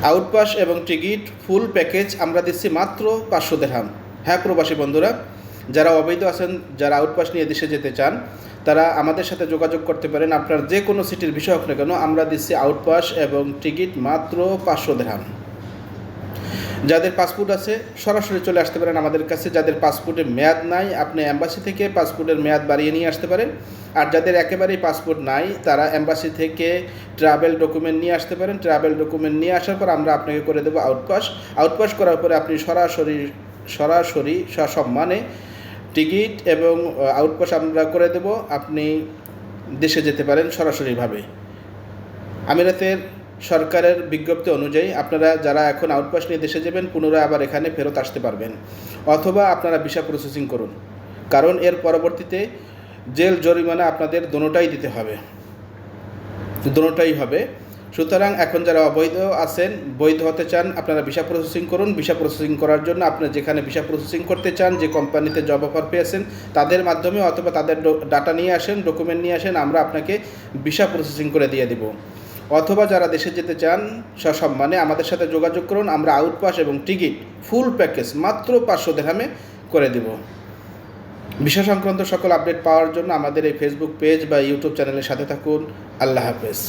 Outpass এবং ticket full package আমরা দিচ্ছি মাত্র 500 দিরহাম। হ্যাঁ প্রবাসী বন্ধুরা, যারা অবৈধ আছেন, যারা আউটপাস নিয়ে দেশে যেতে চান, তারা আমাদের সাথে যোগাযোগ করতে পারেন। আপনার যে কোনো সিটির বিষয় হোক না কেন, আমরা দিচ্ছি আউটপাস এবং টিকিট মাত্র 500 দিরহাম। যাদের পাসপোর্ট আছে সরাসরি চলে আসতে পারেন আমাদের কাছে। যাদের পাসপোর্টের মেয়াদ নাই, আপনি অ্যাম্বাসি থেকে পাসপোর্টের মেয়াদ বাড়িয়ে নিয়ে আসতে পারেন। আর যাদের একেবারেই পাসপোর্ট নাই, তারা অ্যাম্বাসি থেকে ট্রাভেল ডকুমেন্ট নিয়ে আসতে পারেন। ট্রাভেল ডকুমেন্ট নিয়ে আসার পর আমরা আপনাকে করে দেবো আউটপাস। আউটপাস করার পরে আপনি সরাসরি সসম্মানে টিকিট এবং আউটপাস আমরা করে দেব। আপনি দেশে যেতে পারেন সরাসরিভাবে। আমিরাতের সরকারের বিজ্ঞপ্তি অনুযায়ী আপনারা যারা এখন আউটপাস নিয়ে দেশে যাবেন, পুনরায় আবার এখানে ফেরত আসতে পারবেন, অথবা আপনারা ভিসা প্রসেসিং করুন, কারণ এর পরবর্তীতে জেল জরিমানা আপনাদের দোনোটাই দিতে হবে, দোনোটাই হবে। সুতরাং এখন যারা অবৈধ আছেন, বৈধ হতে চান, আপনারা ভিসা প্রসেসিং করুন। ভিসা প্রসেসিং করার জন্য আপনারা যেখানে ভিসা প্রসেসিং করতে চান, যে কোম্পানিতে জব অফার পেয়েছেন, তাদের মাধ্যমে অথবা তাদের ডাটা নিয়ে আসেন, ডকুমেন্ট নিয়ে আসেন, আমরা আপনাকে ভিসা প্রসেসিং করে দিয়ে দেব। অথবা যারা দেশে যেতে চান, সসম্মানে আমাদের সাথে যোগাযোগ করুন। আমরা আউটপাস এবং টিকিট ফুল প্যাকেজ মাত্র 500 দিরহামে করে দেব। ভিসা সংক্রান্ত সকল আপডেট পাওয়ার জন্য আমাদের এই ফেসবুক পেজ বা ইউটিউব চ্যানেলের সাথে থাকুন। আল্লাহ হাফেজ।